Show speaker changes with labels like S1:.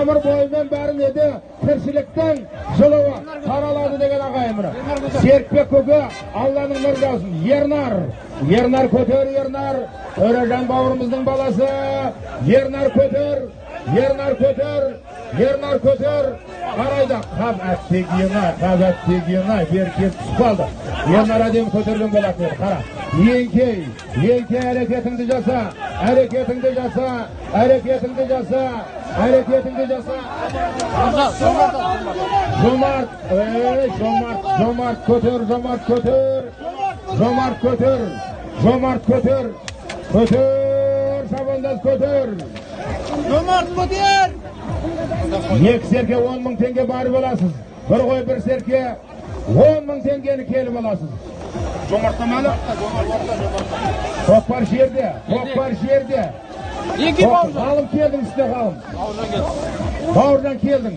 S1: Amır boyundan beri neydi? Tırşılıktan жылуы таралады деген ағайымыр. Серікбек көке, Алланың нұры жаусын. Ернар көтер, Ернар. Өрежан бауырымыздың баласы. Ернар көтер. Қарайда, қап әттегіна, беркет түсіп қалды. Ернар әдем көтерген болатын. Қара. Еңкей, әрекетіңді жаса. Жомарт көтер. Шабандаз көтер.
S2: Жомарт көтер.
S1: Екі серке 10.000 теңге барып аласыз. Bir қой бір серке 10.000 теңгені келіп аласыз.
S2: Жомарттаманы?
S1: Көкпар жерде.
S2: Екі бауыржан.
S1: Ғалым келдің үстіне ғалым. Бауыржан келдің.